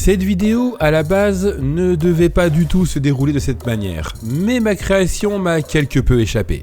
Cette vidéo, à la base, ne devait pas du tout se dérouler de cette manière, mais ma création m'a quelque peu échappé.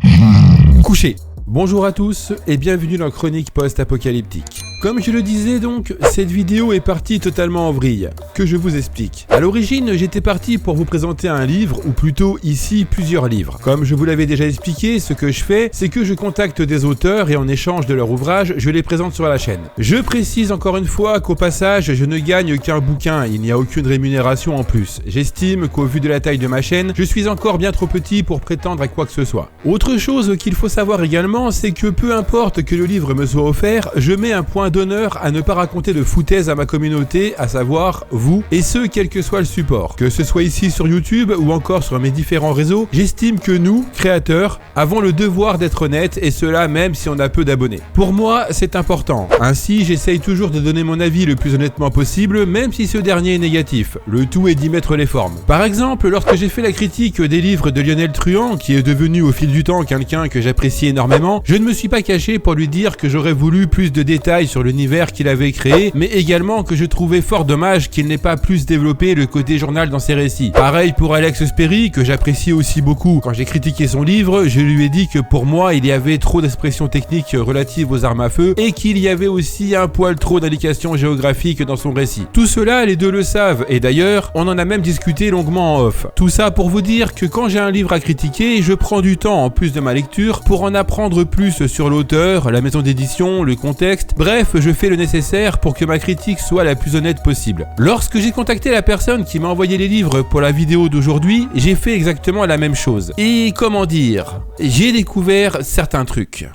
Couché. Bonjour à tous et bienvenue dans Chronique Post-Apocalyptique. Comme je le disais donc, cette vidéo est partie totalement en vrille, que je vous explique. A l'origine, j'étais parti pour vous présenter un livre, ou plutôt ici plusieurs livres. Comme je vous l'avais déjà expliqué, ce que je fais, c'est que je contacte des auteurs et en échange de leur ouvrage, je les présente sur la chaîne. Je précise encore une fois qu'au passage, je ne gagne qu'un bouquin, il n'y a aucune rémunération en plus. J'estime qu'au vu de la taille de ma chaîne, je suis encore bien trop petit pour prétendre à quoi que ce soit. Autre chose qu'il faut savoir également, c'est que peu importe que le livre me soit offert, je mets un point d'honneur à ne pas raconter de foutaises à ma communauté, à savoir vous, et ce quel que soit le support. Que ce soit ici sur YouTube ou encore sur mes différents réseaux, j'estime que nous, créateurs, avons le devoir d'être honnêtes, et cela même si on a peu d'abonnés. Pour moi, c'est important. Ainsi, j'essaye toujours de donner mon avis le plus honnêtement possible, même si ce dernier est négatif. Le tout est d'y mettre les formes. Par exemple, lorsque j'ai fait la critique des livres de Lionel Truand, qui est devenu au fil du temps quelqu'un que j'apprécie énormément, je ne me suis pas caché pour lui dire que j'aurais voulu plus de détails sur l'univers qu'il avait créé, mais également que je trouvais fort dommage qu'il n'ait pas plus développé le côté journal dans ses récits. Pareil pour Alex Sperry, que j'apprécie aussi beaucoup. Quand j'ai critiqué son livre, je lui ai dit que pour moi, il y avait trop d'expressions techniques relatives aux armes à feu et qu'il y avait aussi un poil trop d'indications géographiques dans son récit. Tout cela, les deux le savent, et d'ailleurs, on en a même discuté longuement en off. Tout ça pour vous dire que quand j'ai un livre à critiquer, je prends du temps en plus de ma lecture pour en apprendre plus sur l'auteur, la maison d'édition, le contexte, bref, je fais le nécessaire pour que ma critique soit la plus honnête possible. Lorsque j'ai contacté la personne qui m'a envoyé les livres pour la vidéo d'aujourd'hui, j'ai fait exactement la même chose. Et comment dire, j'ai découvert certains trucs.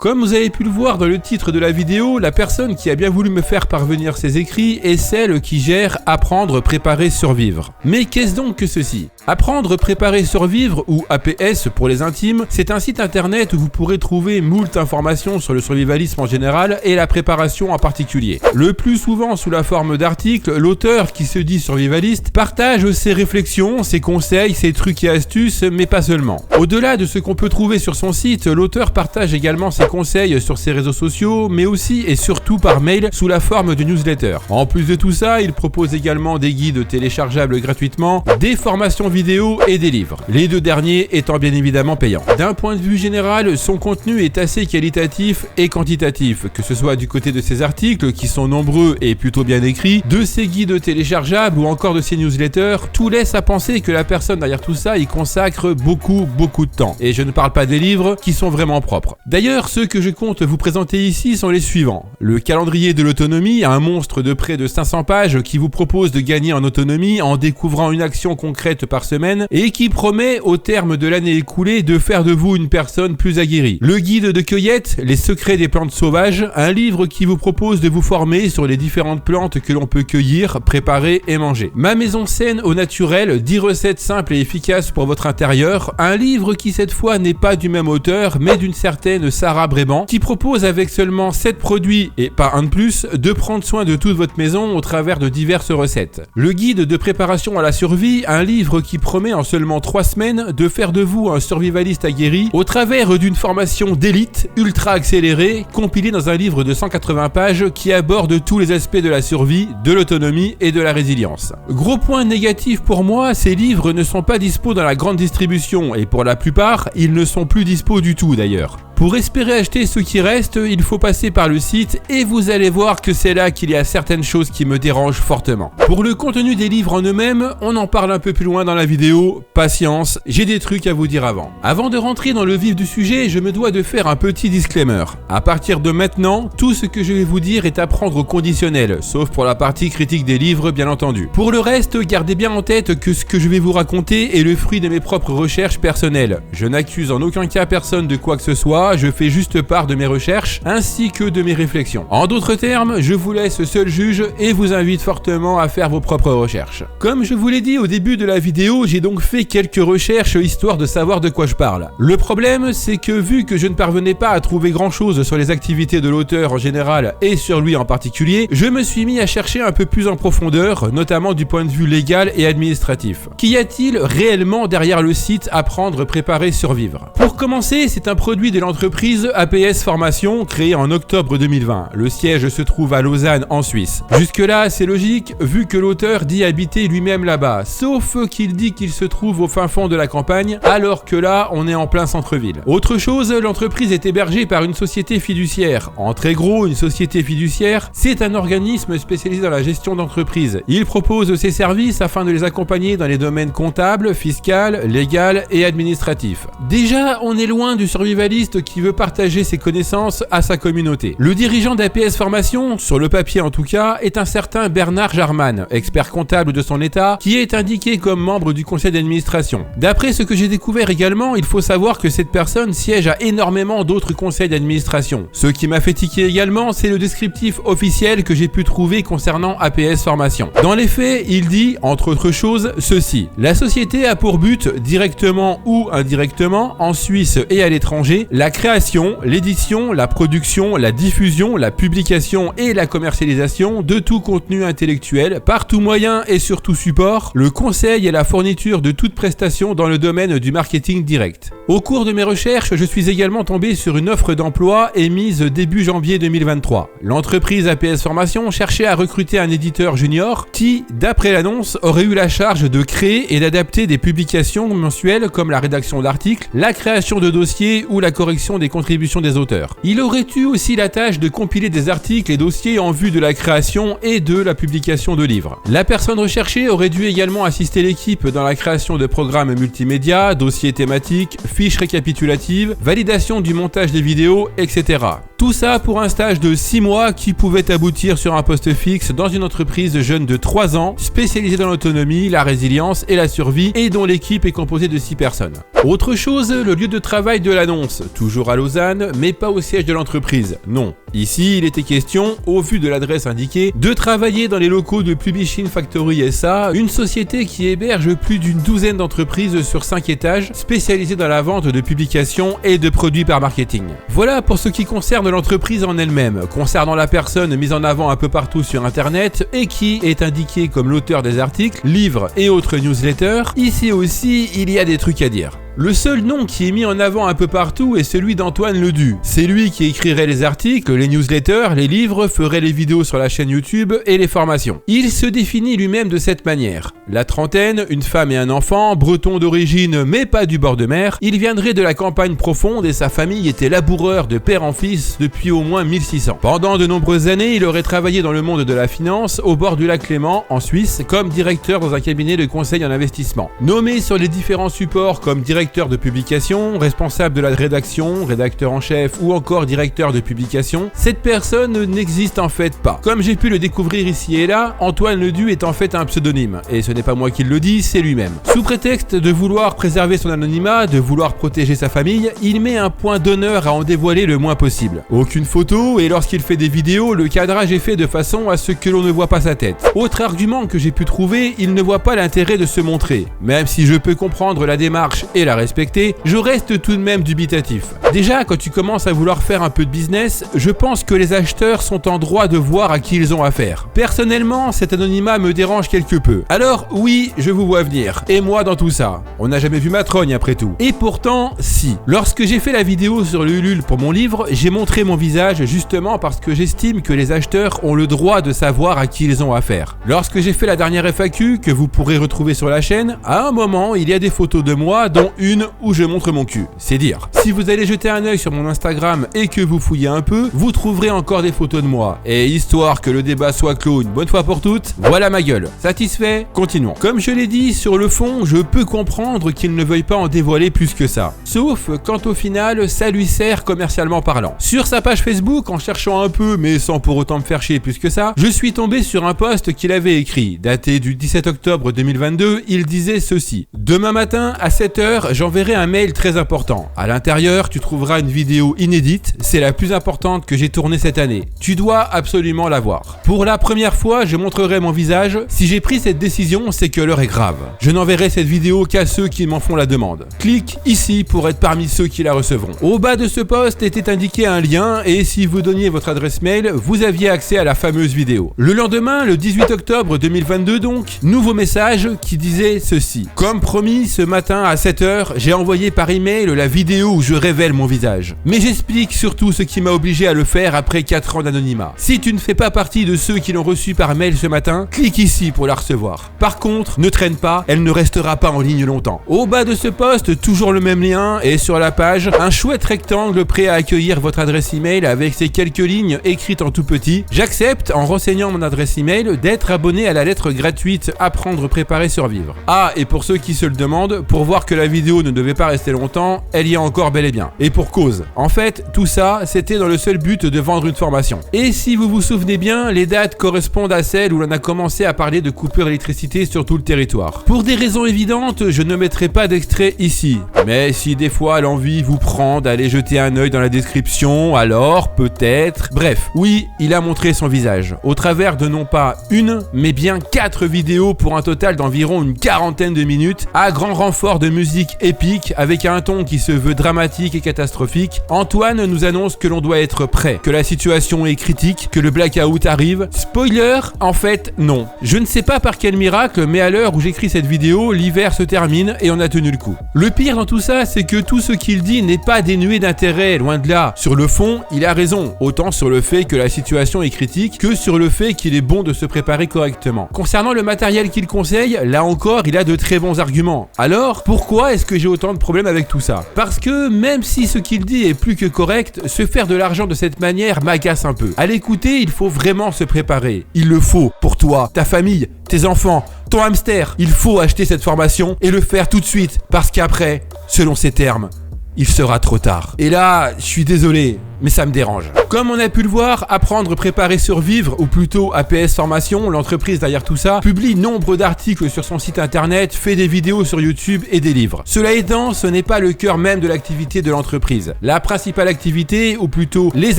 Comme vous avez pu le voir dans le titre de la vidéo, la personne qui a bien voulu me faire parvenir ses écrits est celle qui gère Apprendre, Préparer, Survivre. Mais qu'est-ce donc que ceci ? Apprendre, Préparer, Survivre, ou APS pour les intimes, c'est un site internet où vous pourrez trouver moult informations sur le survivalisme en général et la préparation en particulier. Le plus souvent sous la forme d'articles, l'auteur qui se dit survivaliste partage ses réflexions, ses conseils, ses trucs et astuces, mais pas seulement. Au-delà de ce qu'on peut trouver sur son site, l'auteur partage également ses conseils sur ses réseaux sociaux, mais aussi et surtout par mail sous la forme de newsletter. En plus de tout ça, il propose également des guides téléchargeables gratuitement, des formations vidéo et des livres. Les deux derniers étant bien évidemment payants. D'un point de vue général, son contenu est assez qualitatif et quantitatif, que ce soit du côté de ses articles qui sont nombreux et plutôt bien écrits, de ses guides téléchargeables ou encore de ses newsletters, tout laisse à penser que la personne derrière tout ça y consacre beaucoup de temps. Et je ne parle pas des livres qui sont vraiment propres. D'ailleurs, ceux que je compte vous présenter ici sont les suivants. Le calendrier de l'autonomie, un monstre de près de 500 pages qui vous propose de gagner en autonomie en découvrant une action concrète par semaine et qui promet au terme de l'année écoulée de faire de vous une personne plus aguerrie. Le guide de cueillette, les secrets des plantes sauvages, un livre qui vous propose de vous former sur les différentes plantes que l'on peut cueillir, préparer et manger. Ma maison saine au naturel, 10 recettes simples et efficaces pour votre intérieur, un livre qui cette fois n'est pas du même auteur mais d'une certaine Sarah Bréban, qui propose avec seulement 7 produits et pas un de plus, de prendre soin de toute votre maison au travers de diverses recettes. Le guide de préparation à la survie, un livre qui promet en seulement 3 semaines de faire de vous un survivaliste aguerri au travers d'une formation d'élite ultra accélérée, compilée dans un livre de 180 pages qui aborde tous les aspects de la survie, de l'autonomie et de la résilience. Gros point négatif pour moi, ces livres ne sont pas dispo dans la grande distribution et pour la plupart, ils ne sont plus dispo du tout d'ailleurs. Pour espérer acheter ce qui reste, il faut passer par le site et vous allez voir que c'est là qu'il y a certaines choses qui me dérangent fortement. Pour le contenu des livres en eux-mêmes, on en parle un peu plus loin dans la vidéo, patience, j'ai des trucs à vous dire avant. Avant de rentrer dans le vif du sujet, je me dois de faire un petit disclaimer. À partir de maintenant, tout ce que je vais vous dire est à prendre au conditionnel, sauf pour la partie critique des livres bien entendu. Pour le reste, gardez bien en tête que ce que je vais vous raconter est le fruit de mes propres recherches personnelles. Je n'accuse en aucun cas personne de quoi que ce soit, je fais juste part de mes recherches ainsi que de mes réflexions. En d'autres termes, je vous laisse seul juge et vous invite fortement à faire vos propres recherches. Comme je vous l'ai dit au début de la vidéo, vidéo, j'ai donc fait quelques recherches histoire de savoir de quoi je parle. Le problème, c'est que vu que je ne parvenais pas à trouver grand chose sur les activités de l'auteur en général et sur lui en particulier, je me suis mis à chercher un peu plus en profondeur, notamment du point de vue légal et administratif. Qu'y a-t-il réellement derrière le site Apprendre, Préparer, Survivre? Pour commencer, c'est un produit de l'entreprise APS Formation, créé en octobre 2020. Le siège se trouve à Lausanne, en Suisse. Jusque-là, c'est logique, vu que l'auteur dit habiter lui-même là-bas, sauf qu'il dit qu'il se trouve au fin fond de la campagne, alors que là, on est en plein centre-ville. Autre chose, l'entreprise est hébergée par une société fiduciaire. En très gros, une société fiduciaire, c'est un organisme spécialisé dans la gestion d'entreprise. Il propose ses services afin de les accompagner dans les domaines comptables, fiscal, légal et administratif. Déjà, on est loin du survivaliste qui veut partager ses connaissances à sa communauté. Le dirigeant d'APS Formation, sur le papier en tout cas, est un certain Bernard Jarman, expert comptable de son état, qui est indiqué comme membre du conseil d'administration. D'après ce que j'ai découvert également, il faut savoir que cette personne siège à énormément d'autres conseils d'administration. Ce qui m'a fait tiquer également, c'est le descriptif officiel que j'ai pu trouver concernant APS Formation. Dans les faits, il dit, entre autres choses, ceci. La société a pour but, directement ou indirectement, en Suisse et à l'étranger, la création, l'édition, la production, la diffusion, la publication et la commercialisation de tout contenu intellectuel, par tout moyen et sur tout support, le conseil et la fourniture de toute prestation dans le domaine du marketing direct. Au cours de mes recherches, je suis également tombé sur une offre d'emploi émise début janvier 2023. L'entreprise APS Formation cherchait à recruter un éditeur junior qui, d'après l'annonce, aurait eu la charge de créer et d'adapter des publications mensuelles comme la rédaction d'articles, la création de dossiers ou la correction des contributions des auteurs. Il aurait eu aussi la tâche de compiler des articles et dossiers en vue de la création et de la publication de livres. La personne recherchée aurait dû également assister l'équipe dans la création de programmes multimédia, dossiers thématiques, fiches récapitulatives, validation du montage des vidéos, etc. Tout ça pour un stage de 6 mois qui pouvait aboutir sur un poste fixe dans une entreprise jeune de 3 ans, spécialisée dans l'autonomie, la résilience et la survie et dont l'équipe est composée de 6 personnes. Autre chose, le lieu de travail de l'annonce, toujours à Lausanne, mais pas au siège de l'entreprise, non. Ici, il était question, au vu de l'adresse indiquée, de travailler dans les locaux de Publishing Factory SA, une société qui héberge plus d'une douzaine d'entreprises sur 5 étages, spécialisées dans la vente de publications et de produits par marketing. Voilà pour ce qui concerne l'entreprise en elle-même. Concernant la personne mise en avant un peu partout sur internet et qui est indiquée comme l'auteur des articles, livres et autres newsletters, ici aussi, il y a des trucs à dire. Le seul nom qui est mis en avant un peu partout est celui d'Antoine Ledu. C'est lui qui écrirait les articles, les newsletters, les livres, ferait les vidéos sur la chaîne YouTube et les formations. Il se définit lui-même de cette manière. La trentaine, une femme et un enfant, breton d'origine mais pas du bord de mer, il viendrait de la campagne profonde et sa famille était laboureur de père en fils depuis au moins 1600. Pendant de nombreuses années, il aurait travaillé dans le monde de la finance au bord du lac Léman, en Suisse, comme directeur dans un cabinet de conseil en investissement. Nommé sur les différents supports comme directeur de publication, responsable de la rédaction, rédacteur en chef ou encore directeur de publication, cette personne n'existe en fait pas. Comme j'ai pu le découvrir ici et là, Antoine Ledu est en fait un pseudonyme, et ce n'est pas moi qui le dis, c'est lui-même. Sous prétexte de vouloir préserver son anonymat, de vouloir protéger sa famille, il met un point d'honneur à en dévoiler le moins possible. Aucune photo, et lorsqu'il fait des vidéos, le cadrage est fait de façon à ce que l'on ne voit pas sa tête. Autre argument que j'ai pu trouver, il ne voit pas l'intérêt de se montrer. Même si je peux comprendre la démarche et la respecter, je reste tout de même dubitatif. Déjà, quand tu commences à vouloir faire un peu de business, je pense que les acheteurs sont en droit de voir à qui ils ont affaire. Personnellement, cet anonymat me dérange quelque peu. Alors oui, je vous vois venir. Et moi dans tout ça. On n'a jamais vu ma trogne après tout. Et pourtant, si. Lorsque j'ai fait la vidéo sur le Ulule pour mon livre, j'ai montré mon visage justement parce que j'estime que les acheteurs ont le droit de savoir à qui ils ont affaire. Lorsque j'ai fait la dernière FAQ, que vous pourrez retrouver sur la chaîne, à un moment, il y a des photos de moi, dont une où je montre mon cul. C'est dire. Si vous allez jeter un œil sur mon Instagram et que vous fouillez un peu, vous trouverez encore des photos de moi. Et histoire que le débat soit clos une bonne fois pour toutes, voilà ma gueule. Satisfait? Continuons. Comme je l'ai dit, sur le fond, je peux comprendre qu'il ne veuille pas en dévoiler plus que ça. Sauf quand au final, ça lui sert commercialement parlant. Sur sa page Facebook, en cherchant un peu, mais sans pour autant me faire chier plus que ça, je suis tombé sur un post qu'il avait écrit. Daté du 17 octobre 2022, il disait ceci. Demain matin, à 7h, j'enverrai un mail très important. À l'intérieur, tu trouveras une vidéo inédite, c'est la plus importante que j'ai tournée cette année. Tu dois absolument la voir. Pour la première fois, je montrerai mon visage. Si j'ai pris cette décision, c'est que l'heure est grave. Je n'enverrai cette vidéo qu'à ceux qui m'en font la demande. Clique ici pour être parmi ceux qui la recevront. Au bas de ce post était indiqué un lien et si vous donniez votre adresse mail, vous aviez accès à la fameuse vidéo. Le lendemain, le 18 octobre 2022 donc, nouveau message qui disait ceci. Comme promis, ce matin à 7h, j'ai envoyé par email la vidéo où je révèle mon visage. Mais j'explique surtout ce qui m'a obligé à le faire après 4 ans d'anonymat. Si tu ne fais pas partie de ceux qui l'ont reçu par mail ce matin, clique ici pour la recevoir. Par contre, ne traîne pas, elle ne restera pas en ligne longtemps. Au bas de ce post, toujours le même lien et sur la page, un chouette rectangle prêt à accueillir votre adresse email avec ces quelques lignes écrites en tout petit. J'accepte, en renseignant mon adresse email, d'être abonné à la lettre gratuite Apprendre, préparer, survivre. Ah, et pour ceux qui se le demandent, pour voir que la vidéo ne devait pas rester longtemps, elle y est encore bel et bien. Et pour cause. En fait, tout ça, c'était dans le seul but de vendre une formation. Et si vous vous souvenez bien, les dates correspondent à celles où l'on a commencé à parler de coupure d'électricité sur tout le territoire. Pour des raisons évidentes, je ne mettrai pas d'extrait ici. Mais si des fois l'envie vous prend d'aller jeter un œil dans la description, alors peut-être... Bref, oui, il a montré son visage. Au travers de non pas une, mais bien 4 vidéos pour un total d'environ une quarantaine de minutes, à grand renfort de musique épique, avec un ton qui se veut dramatique et catastrophique, Antoine nous annonce que l'on doit être prêt, que la situation est critique, que le blackout arrive. Spoiler, en fait, non. Je ne sais pas par quel miracle, mais à l'heure où j'écris cette vidéo, l'hiver se termine et on a tenu le coup. Le pire dans tout ça, c'est que tout ce qu'il dit n'est pas dénué d'intérêt, loin de là. Sur le fond, il a raison, autant sur le fait que la situation est critique que sur le fait qu'il est bon de se préparer correctement. Concernant le matériel qu'il conseille, là encore, il a de très bons arguments. Alors, pourquoi est-ce que j'ai autant de problèmes avec tout ça? Parce que même si ce qu'il dit est plus que correct, se faire de l'argent de cette manière m'agace un peu. À l'écouter, il faut vraiment se préparer. Il le faut pour toi, ta famille, tes enfants, ton hamster. Il faut acheter cette formation et le faire tout de suite parce qu'après, selon ses termes, il sera trop tard. Et là, je suis désolé, mais ça me dérange. Comme on a pu le voir, Apprendre, préparer, survivre, ou plutôt APS Formation, l'entreprise derrière tout ça, publie nombre d'articles sur son site internet, fait des vidéos sur YouTube et des livres. Cela étant, ce n'est pas le cœur même de l'activité de l'entreprise. La principale activité, ou plutôt les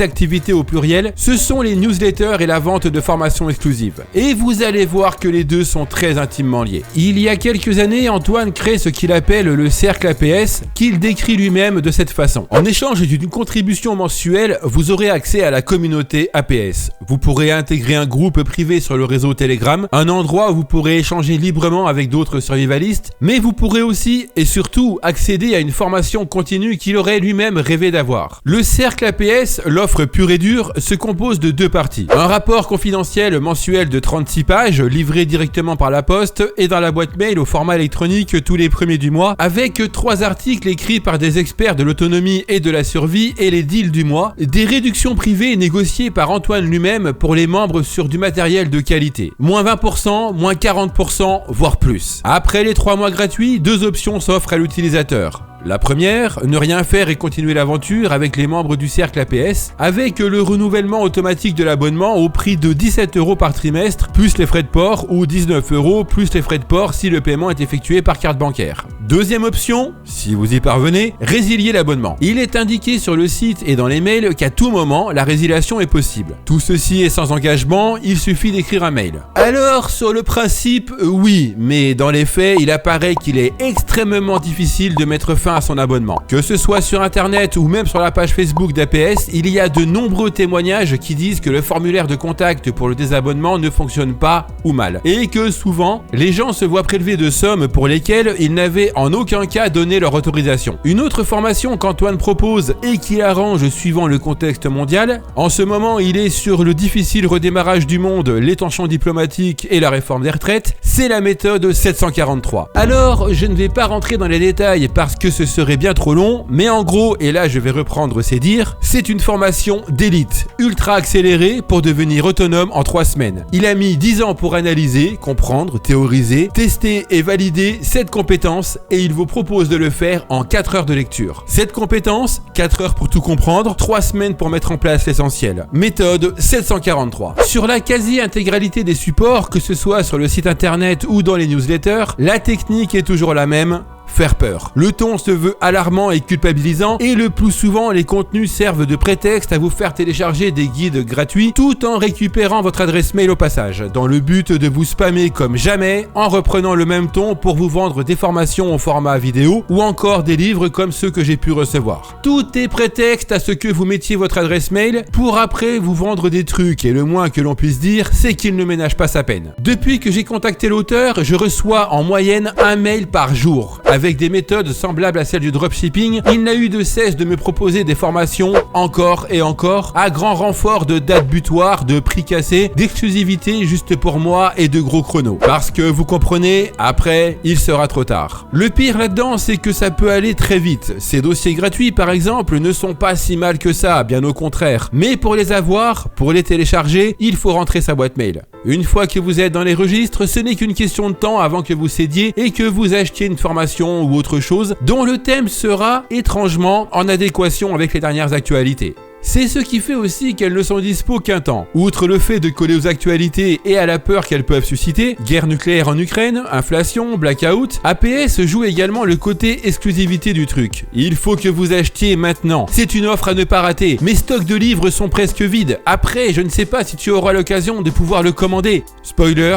activités au pluriel, ce sont les newsletters et la vente de formations exclusives. Et vous allez voir que les deux sont très intimement liés. Il y a quelques années, Antoine crée ce qu'il appelle le cercle APS, qu'il décrit lui-même de cette façon. En échange d'une contribution mensuelle, vous aurez accès à la communauté APS. Vous pourrez intégrer un groupe privé sur le réseau Telegram, un endroit où vous pourrez échanger librement avec d'autres survivalistes, mais vous pourrez aussi et surtout accéder à une formation continue qu'il aurait lui-même rêvé d'avoir. Le cercle APS, l'offre pure et dure, se compose de 2 parties. Un rapport confidentiel mensuel de 36 pages, livré directement par la poste et dans la boîte mail au format électronique tous les premiers du mois, avec 3 articles écrits par des experts de l'autonomie et de la survie et les deals du mois, des réductions privées négociées par Antoine lui-même pour les membres sur du matériel de qualité. Moins 20%, moins 40%, voire plus. Après les 3 mois gratuits, 2 options s'offrent à l'utilisateur. La première, ne rien faire et continuer l'aventure avec les membres du cercle APS, avec le renouvellement automatique de l'abonnement au prix de 17 € par trimestre, plus les frais de port, ou 19 € plus les frais de port si le paiement est effectué par carte bancaire. Deuxième option, si vous y parvenez, résilier l'abonnement. Il est indiqué sur le site et dans les mails qu'à tout moment, la résiliation est possible. Tout ceci est sans engagement, il suffit d'écrire un mail. Alors, sur le principe, oui, mais dans les faits, il apparaît qu'il est extrêmement difficile de mettre fin à son abonnement. Que ce soit sur internet ou même sur la page Facebook d'APS, il y a de nombreux témoignages qui disent que le formulaire de contact pour le désabonnement ne fonctionne pas ou mal. Et que souvent, les gens se voient prélever de sommes pour lesquelles ils n'avaient en aucun cas donné leur autorisation. Une autre formation qu'Antoine propose et qu'il arrange suivant le contexte mondial, en ce moment il est sur le difficile redémarrage du monde, les tensions diplomatiques et la réforme des retraites, c'est la méthode 743. Alors, je ne vais pas rentrer dans les détails parce que ce serait bien trop long, mais en gros, et là je vais reprendre ses dires, c'est une formation d'élite, ultra accélérée pour devenir autonome en 3 semaines. Il a mis 10 ans pour analyser, comprendre, théoriser, tester et valider cette compétence et il vous propose de le faire en 4 heures de lecture. Cette compétence, 4 heures pour tout comprendre, 3 semaines pour mettre en place l'essentiel. Méthode 743. Sur la quasi-intégralité des supports, que ce soit sur le site internet ou dans les newsletters, la technique est toujours la même. faire peur. Le ton se veut alarmant et culpabilisant et le plus souvent les contenus servent de prétexte à vous faire télécharger des guides gratuits tout en récupérant votre adresse mail au passage, dans le but de vous spammer comme jamais en reprenant le même ton pour vous vendre des formations au format vidéo ou encore des livres comme ceux que j'ai pu recevoir. Tout est prétexte à ce que vous mettiez votre adresse mail pour après vous vendre des trucs et le moins que l'on puisse dire, c'est qu'il ne ménage pas sa peine. Depuis que j'ai contacté l'auteur, je reçois en moyenne un mail par jour. Avec des méthodes semblables à celles du dropshipping, il n'a eu de cesse de me proposer des formations encore et encore à grand renfort de dates butoirs, de prix cassés, d'exclusivité juste pour moi et de gros chronos. Parce que vous comprenez, après, il sera trop tard. Le pire là-dedans, c'est que ça peut aller très vite. Ces dossiers gratuits, par exemple, ne sont pas si mal que ça, bien au contraire. Mais pour les avoir, pour les télécharger, il faut rentrer sa boîte mail. Une fois que vous êtes dans les registres, ce n'est qu'une question de temps avant que vous cédiez et que vous achetiez une formation ou autre chose dont le thème sera étrangement en adéquation avec les dernières actualités. C'est ce qui fait aussi qu'elles ne sont dispo qu'un temps. Outre le fait de coller aux actualités et à la peur qu'elles peuvent susciter, guerre nucléaire en Ukraine, inflation, blackout, APS joue également le côté exclusivité du truc. Il faut que vous achetiez maintenant. C'est une offre à ne pas rater. Mes stocks de livres sont presque vides. Après, je ne sais pas si tu auras l'occasion de pouvoir le commander. Spoiler.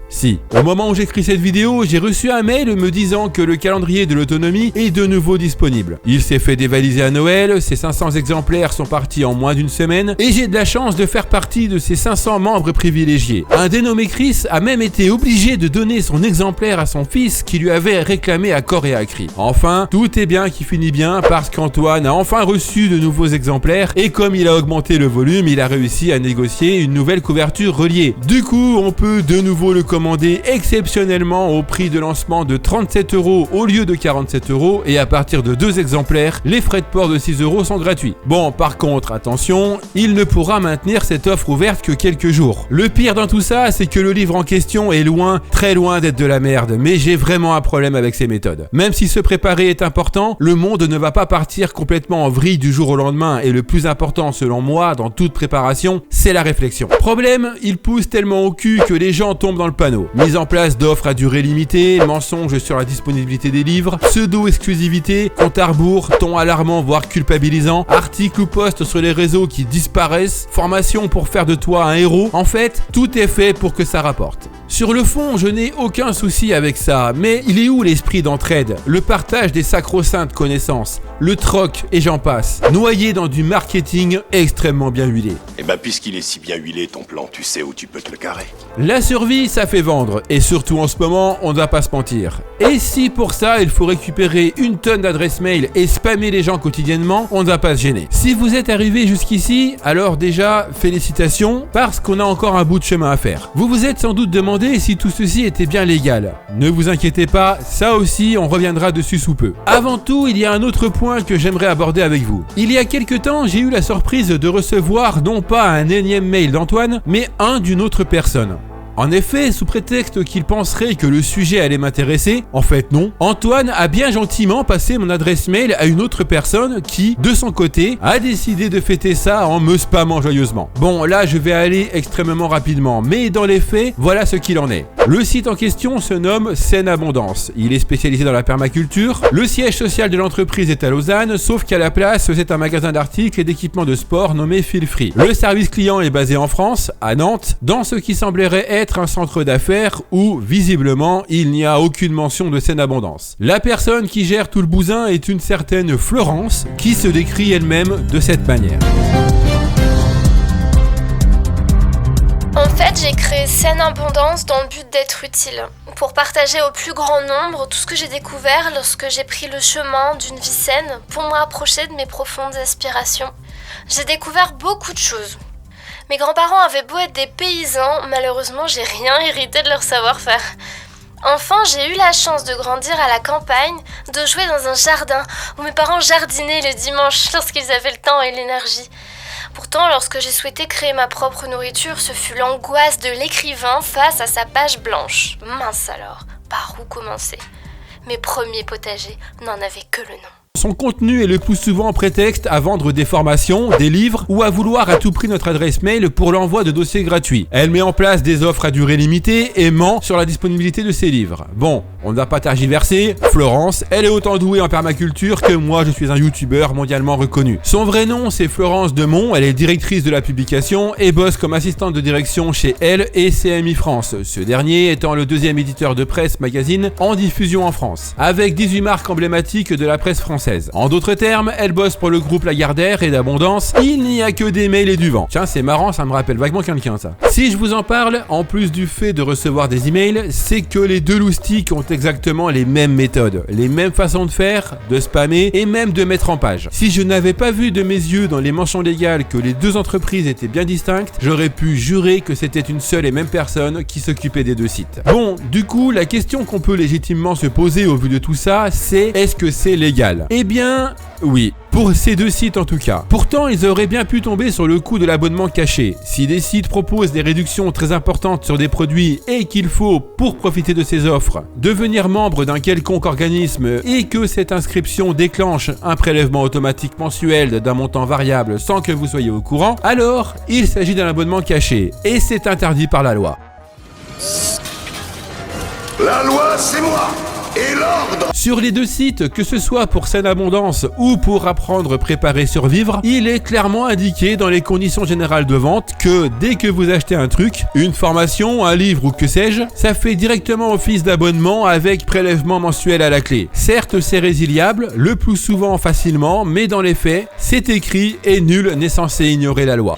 Si. Au moment où j'écris cette vidéo, j'ai reçu un mail me disant que le calendrier de l'autonomie est de nouveau disponible. Il s'est fait dévaliser à Noël, ses 500 exemplaires sont partis en moins d'une semaine et j'ai de la chance de faire partie de ces 500 membres privilégiés. Un dénommé Chris a même été obligé de donner son exemplaire à son fils qui lui avait réclamé à corps et à cri. Enfin, tout est bien qui finit bien parce qu'Antoine a enfin reçu de nouveaux exemplaires et comme il a augmenté le volume, il a réussi à négocier une nouvelle couverture reliée. Du coup, on peut de nouveau le commander exceptionnellement au prix de lancement de 37 € au lieu de 47 € et à partir de 2 exemplaires, les frais de port de 6 € sont gratuits. Bon, par contre, attention, il ne pourra maintenir cette offre ouverte que quelques jours. Le pire dans tout ça, c'est que le livre en question est loin, très loin d'être de la merde, mais j'ai vraiment un problème avec ces méthodes. Même si se préparer est important, le monde ne va pas partir complètement en vrille du jour au lendemain et le plus important selon moi dans toute préparation, c'est la réflexion. Problème, il pousse tellement au cul que les gens tombent dans le panneau. Mise en place d'offres à durée limitée, mensonges sur la disponibilité des livres, pseudo-exclusivité, compte à rebours, ton alarmant voire culpabilisant, articles ou posts sur les réseaux qui disparaissent, formation pour faire de toi un héros. En fait, tout est fait pour que ça rapporte. Sur le fond, je n'ai aucun souci avec ça, mais il est où l'esprit d'entraide, le partage des sacro-saintes connaissances, le troc et j'en passe, noyé dans du marketing extrêmement bien huilé. Eh ben puisqu'il est si bien huilé ton plan, tu sais où tu peux te le carrer. La survie, ça fait vendre, et surtout en ce moment, on ne va pas se mentir. Et si pour ça, il faut récupérer une tonne d'adresses mail et spammer les gens quotidiennement, on ne va pas se gêner. Si vous êtes arrivé jusqu'ici, alors déjà, félicitations, parce qu'on a encore un bout de chemin à faire. Vous vous êtes sans doute demandé si tout ceci était bien légal. Ne vous inquiétez pas, ça aussi, on reviendra dessus sous peu. Avant tout, il y a un autre point que j'aimerais aborder avec vous. Il y a quelques temps, j'ai eu la surprise de recevoir non pas un énième mail d'Antoine, mais un d'une autre personne. En effet, sous prétexte qu'il penserait que le sujet allait m'intéresser, en fait non, Antoine a bien gentiment passé mon adresse mail à une autre personne qui, de son côté, a décidé de fêter ça en me spammant joyeusement. Bon, là je vais aller extrêmement rapidement, mais dans les faits, voilà ce qu'il en est. Le site en question se nomme Seine Abondance. Il est spécialisé dans la permaculture. Le siège social de l'entreprise est à Lausanne, sauf qu'à la place, c'est un magasin d'articles et d'équipements de sport nommé Feel Free. Le service client est basé en France, à Nantes, dans ce qui semblerait être un centre d'affaires où, visiblement, il n'y a aucune mention de Seine Abondance. La personne qui gère tout le bousin est une certaine Florence, qui se décrit elle-même de cette manière. En fait, j'ai créé Seine Abondance dans le but d'être utile, pour partager au plus grand nombre tout ce que j'ai découvert lorsque j'ai pris le chemin d'une vie saine pour me rapprocher de mes profondes aspirations. J'ai découvert beaucoup de choses. Mes grands-parents avaient beau être des paysans, malheureusement j'ai rien hérité de leur savoir-faire. Enfin, j'ai eu la chance de grandir à la campagne, de jouer dans un jardin où mes parents jardinaient le dimanche lorsqu'ils avaient le temps et l'énergie. Pourtant, lorsque j'ai souhaité créer ma propre nourriture, ce fut l'angoisse de l'écrivain face à sa page blanche. Mince alors, par où commencer ? Mes premiers potagers n'en avaient que le nom. Son contenu est le plus souvent prétexte à vendre des formations, des livres ou à vouloir à tout prix notre adresse mail pour l'envoi de dossiers gratuits. Elle met en place des offres à durée limitée et ment sur la disponibilité de ses livres. Bon, on ne va pas tergiverser, Florence, elle est autant douée en permaculture que moi je suis un youtubeur mondialement reconnu. Son vrai nom c'est Florence Demont, elle est directrice de la publication et bosse comme assistante de direction chez Elle et CMI France, ce dernier étant le deuxième éditeur de presse magazine en diffusion en France, avec 18 marques emblématiques de la presse française. En d'autres termes, elle bosse pour le groupe Lagardère et d'Abondance, il n'y a que des mails et du vent. Tiens, c'est marrant, ça me rappelle vaguement quelqu'un ça. Si je vous en parle, en plus du fait de recevoir des emails, c'est que les deux loustiques ont exactement les mêmes méthodes, les mêmes façons de faire, de spammer et même de mettre en page. Si je n'avais pas vu de mes yeux dans les mentions légales que les deux entreprises étaient bien distinctes, j'aurais pu jurer que c'était une seule et même personne qui s'occupait des deux sites. Bon, du coup, la question qu'on peut légitimement se poser au vu de tout ça, c'est est-ce que c'est légal? Eh bien, oui. Pour ces deux sites en tout cas. Pourtant, ils auraient bien pu tomber sur le coup de l'abonnement caché. Si des sites proposent des réductions très importantes sur des produits et qu'il faut, pour profiter de ces offres, devenir membre d'un quelconque organisme et que cette inscription déclenche un prélèvement automatique mensuel d'un montant variable sans que vous soyez au courant, alors il s'agit d'un abonnement caché et c'est interdit par la loi. La loi, c'est moi! Et l'ordre! Sur les deux sites, que ce soit pour Saine Abondance ou pour Apprendre, Préparer, Survivre, il est clairement indiqué dans les conditions générales de vente que dès que vous achetez un truc, une formation, un livre ou que sais-je, ça fait directement office d'abonnement avec prélèvement mensuel à la clé. Certes, c'est résiliable, le plus souvent facilement, mais dans les faits, c'est écrit et nul n'est censé ignorer la loi.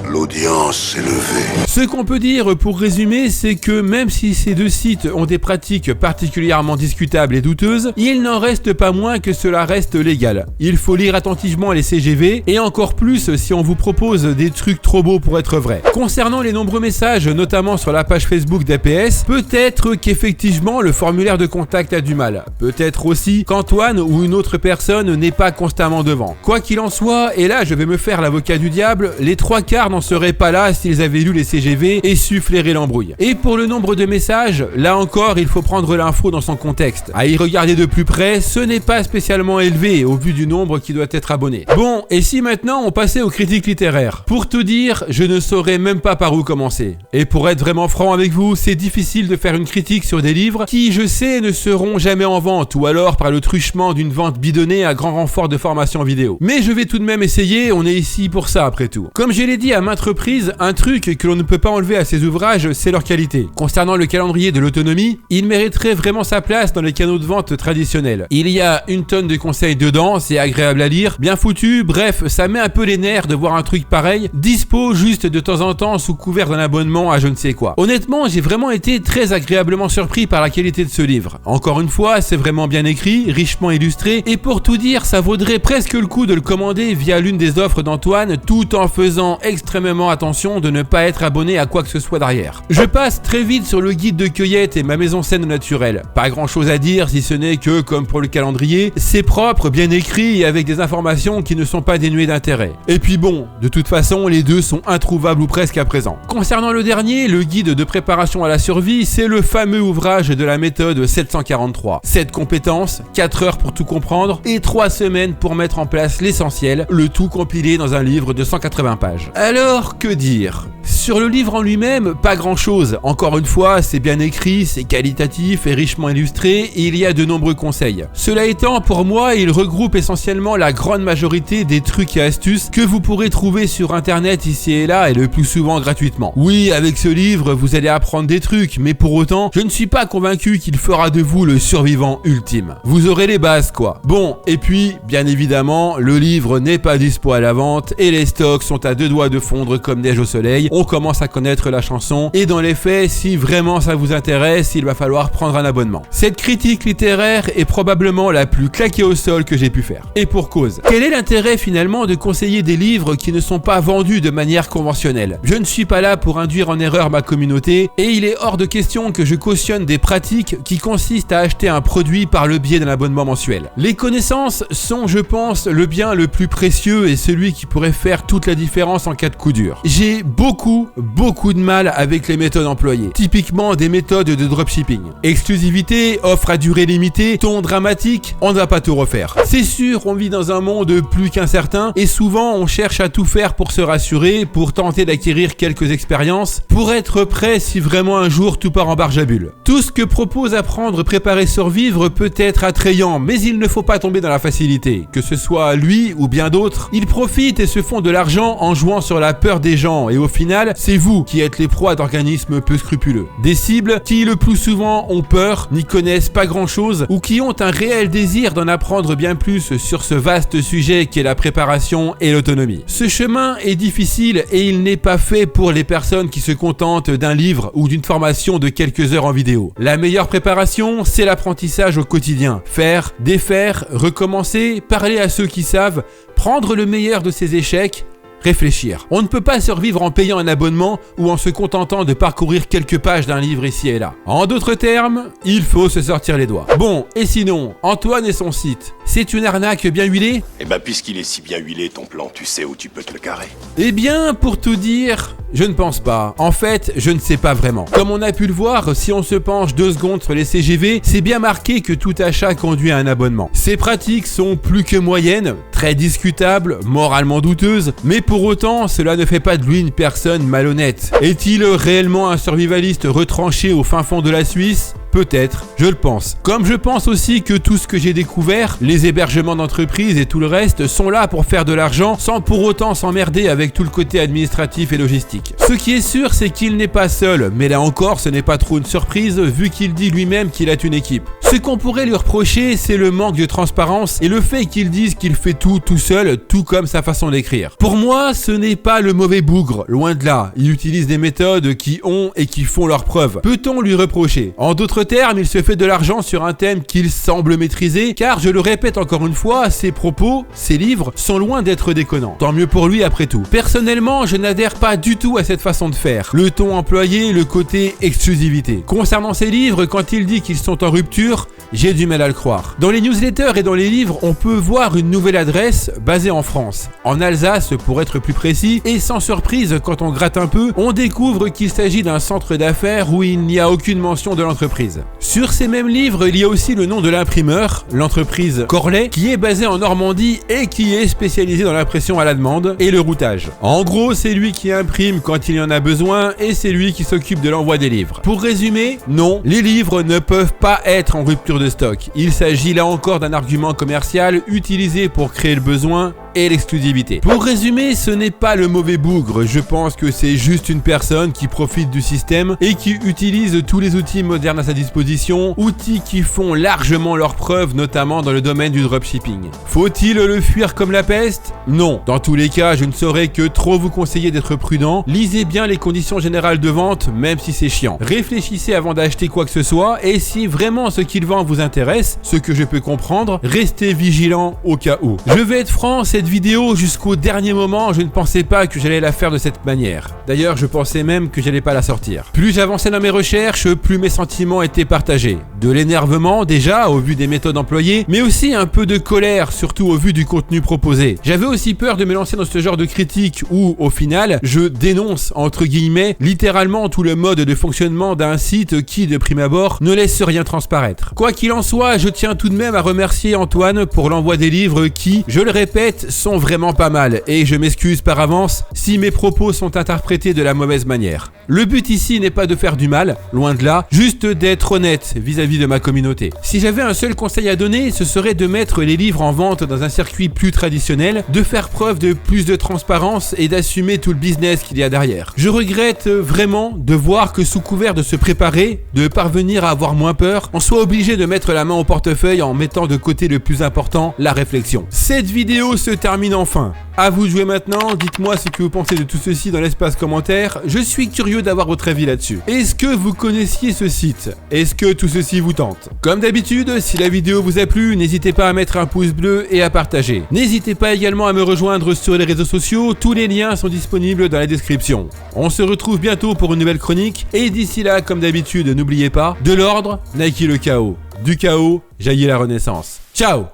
L'audience est levée. Ce qu'on peut dire pour résumer, c'est que même si ces deux sites ont des pratiques particulièrement discutables et douteuses, il n'en reste pas moins que cela reste légal. Il faut lire attentivement les CGV et encore plus si on vous propose des trucs trop beaux pour être vrais. Concernant les nombreux messages, notamment sur la page Facebook d'APS, peut-être qu'effectivement le formulaire de contact a du mal. Peut-être aussi qu'Antoine ou une autre personne n'est pas constamment devant. Quoi qu'il en soit, et là je vais me faire l'avocat du diable, les trois quarts n'en seraient pas là s'ils avaient lu les CGV et su flairer l'embrouille. Et pour le nombre de messages, là encore il faut prendre l'info dans son contexte. À y regarder de plus près, ce n'est pas spécialement élevé au vu du nombre qui doit être abonné. Bon, et si maintenant on passait aux critiques littéraires? Pour tout dire, je ne saurais même pas par où commencer. Et pour être vraiment franc avec vous, c'est difficile de faire une critique sur des livres qui, je sais, ne seront jamais en vente ou alors par le truchement d'une vente bidonnée à grand renfort de formation vidéo. Mais je vais tout de même essayer, on est ici pour ça après tout. Comme je l'ai dit à maintes reprises, un truc que l'on ne peut pas enlever à ces ouvrages, c'est leur qualité. Concernant le calendrier de l'autonomie, il mériterait vraiment sa place dans les canaux de vente traditionnels. Il y a une tonne de conseils dedans, c'est agréable à lire, bien foutu, bref, ça met un peu les nerfs de voir un truc pareil, dispo juste de temps en temps sous couvert d'un abonnement à je ne sais quoi. Honnêtement, j'ai vraiment été très agréablement surpris par la qualité de ce livre. Encore une fois, c'est vraiment bien écrit, richement illustré, et pour tout dire, ça vaudrait presque le coup de le commander via l'une des offres d'Antoine, tout en faisant extrêmement attention de ne pas être abonné à quoi que ce soit derrière. Je passe très vite sur le guide de cueillette et ma maison saine naturelle. Pas grand chose à dire si ce n'est que, comme pour le calendrier, c'est propre, bien écrit et avec des informations qui ne sont pas dénuées d'intérêt. Et puis bon, de toute façon, les deux sont introuvables ou presque à présent. Concernant le dernier, le guide de préparation à la survie, c'est le fameux ouvrage de la méthode 743. 7 compétences, 4 heures pour tout comprendre et 3 semaines pour mettre en place l'essentiel, le tout compilé dans un livre de 180 pages. Alors, que dire ? Sur le livre en lui-même, pas grand chose. Encore une fois, c'est bien écrit, c'est qualitatif et richement illustré et il y a de nombreux conseils. Cela étant, pour moi, il regroupe essentiellement la grande majorité des trucs et astuces que vous pourrez trouver sur internet ici et là et le plus souvent gratuitement. Oui, avec ce livre, vous allez apprendre des trucs, mais pour autant, je ne suis pas convaincu qu'il fera de vous le survivant ultime. Vous aurez les bases quoi. Bon, et puis, bien évidemment, le livre n'est pas dispo à la vente et les stocks sont à deux doigts de fondre comme neige au soleil. On commence à connaître la chanson et dans les faits, si vraiment ça vous intéresse, il va falloir prendre un abonnement. Cette critique littéraire est probablement la plus claquée au sol que j'ai pu faire. Et pour cause. Quel est l'intérêt finalement de conseiller des livres qui ne sont pas vendus de manière conventionnelle? Je ne suis pas là pour induire en erreur ma communauté et il est hors de question que je cautionne des pratiques qui consistent à acheter un produit par le biais d'un abonnement mensuel. Les connaissances sont, je pense, le bien le plus précieux et celui qui pourrait faire toute la différence en cas de coup dur. J'ai J'ai beaucoup de mal avec les méthodes employées. Typiquement des méthodes de dropshipping. Exclusivité, offre à durée limitée, ton dramatique, on ne va pas tout refaire. C'est sûr, on vit dans un monde plus qu'incertain et souvent on cherche à tout faire pour se rassurer, pour tenter d'acquérir quelques expériences, pour être prêt si vraiment un jour tout part en barge à bulles. Tout ce que propose Apprendre, Préparer, Survivre peut être attrayant, mais il ne faut pas tomber dans la facilité. Que ce soit lui ou bien d'autres, ils profitent et se font de l'argent en jouant sur la peur des gens et au final, c'est vous qui êtes les proies d'organismes peu scrupuleux. Des cibles qui le plus souvent ont peur, n'y connaissent pas grand chose ou qui ont un réel désir d'en apprendre bien plus sur ce vaste sujet qu'est la préparation et l'autonomie. Ce chemin est difficile et il n'est pas fait pour les personnes qui se contentent d'un livre ou d'une formation de quelques heures en vidéo. La meilleure préparation, c'est l'apprentissage au quotidien. Faire, défaire, recommencer, parler à ceux qui savent, prendre le meilleur de ses échecs, réfléchir. On ne peut pas survivre en payant un abonnement ou en se contentant de parcourir quelques pages d'un livre ici et là. En d'autres termes, il faut se sortir les doigts. Bon, et sinon, Antoine et son site, c'est une arnaque bien huilée ? Eh ben, puisqu'il est si bien huilé ton plan, tu sais où tu peux te le carrer. Eh bien, pour tout dire, je ne pense pas. En fait, je ne sais pas vraiment. Comme on a pu le voir, si on se penche 2 secondes sur les CGV, c'est bien marqué que tout achat conduit à un abonnement. Ces pratiques sont plus que moyennes, très discutables, moralement douteuses, mais pour autant, cela ne fait pas de lui une personne malhonnête. Est-il réellement un survivaliste retranché au fin fond de la Suisse ? Peut-être, je le pense. Comme je pense aussi que tout ce que j'ai découvert, les hébergements d'entreprise et tout le reste, sont là pour faire de l'argent sans pour autant s'emmerder avec tout le côté administratif et logistique. Ce qui est sûr, c'est qu'il n'est pas seul, mais là encore, ce n'est pas trop une surprise vu qu'il dit lui-même qu'il a une équipe. Ce qu'on pourrait lui reprocher, c'est le manque de transparence et le fait qu'il dise qu'il fait tout seul, tout comme sa façon d'écrire. Pour moi, ce n'est pas le mauvais bougre, loin de là. Il utilise des méthodes qui ont et qui font leurs preuves. Peut-on lui reprocher ? En d'autres termes, il se fait de l'argent sur un thème qu'il semble maîtriser, car je le répète encore une fois, ses propos, ses livres sont loin d'être déconnants. Tant mieux pour lui après tout. Personnellement, je n'adhère pas du tout à cette façon de faire. Le ton employé, le côté exclusivité. Concernant ses livres, quand il dit qu'ils sont en rupture, j'ai du mal à le croire. Dans les newsletters et dans les livres, on peut voir une nouvelle adresse basée en France, en Alsace pour être plus précis, et sans surprise, quand on gratte un peu, on découvre qu'il s'agit d'un centre d'affaires où il n'y a aucune mention de l'entreprise. Sur ces mêmes livres, il y a aussi le nom de l'imprimeur, l'entreprise Corlet, qui est basée en Normandie et qui est spécialisée dans l'impression à la demande et le routage. En gros, c'est lui qui imprime quand il y en a besoin et c'est lui qui s'occupe de l'envoi des livres. Pour résumer, non, les livres ne peuvent pas être en rupture de stock. Il s'agit là encore d'un argument commercial utilisé pour créer le besoin et l'exclusivité. Pour résumer, ce n'est pas le mauvais bougre, je pense que c'est juste une personne qui profite du système et qui utilise tous les outils modernes à sa disposition, outils qui font largement leurs preuves, notamment dans le domaine du dropshipping. Faut-il le fuir comme la peste ? Non. Dans tous les cas, je ne saurais que trop vous conseiller d'être prudent. Lisez bien les conditions générales de vente, même si c'est chiant. Réfléchissez avant d'acheter quoi que ce soit, et si vraiment ce qu'il vend vous intéresse, ce que je peux comprendre, restez vigilant au cas où. Je vais être franc, cette vidéo, jusqu'au dernier moment, je ne pensais pas que j'allais la faire de cette manière. D'ailleurs, je pensais même que j'allais pas la sortir. Plus j'avançais dans mes recherches, plus mes sentiments étaient partagés. De l'énervement déjà, au vu des méthodes employées, mais aussi un peu de colère, surtout au vu du contenu proposé. J'avais aussi peur de me lancer dans ce genre de critique où, au final, je dénonce, entre guillemets, littéralement tout le mode de fonctionnement d'un site qui, de prime abord, ne laisse rien transparaître. Quoi qu'il en soit, je tiens tout de même à remercier Antoine pour l'envoi des livres qui, je le répète, sont vraiment pas mal et je m'excuse par avance si mes propos sont interprétés de la mauvaise manière. Le but ici n'est pas de faire du mal, loin de là, juste d'être honnête vis-à-vis de ma communauté. Si j'avais un seul conseil à donner, ce serait de mettre les livres en vente dans un circuit plus traditionnel, de faire preuve de plus de transparence et d'assumer tout le business qu'il y a derrière. Je regrette vraiment de voir que sous couvert de se préparer, de parvenir à avoir moins peur, on soit obligé de mettre la main au portefeuille en mettant de côté le plus important, la réflexion. Cette vidéo se termine enfin. À vous de jouer maintenant, dites-moi ce que vous pensez de tout ceci dans l'espace commentaire, je suis curieux d'avoir votre avis là-dessus. Est-ce que vous connaissiez ce site ? Est-ce que tout ceci vous tente ? Comme d'habitude, si la vidéo vous a plu, n'hésitez pas à mettre un pouce bleu et à partager. N'hésitez pas également à me rejoindre sur les réseaux sociaux, tous les liens sont disponibles dans la description. On se retrouve bientôt pour une nouvelle chronique, et d'ici là, comme d'habitude, n'oubliez pas, de l'ordre naquit le chaos, du chaos jaillit la renaissance. Ciao !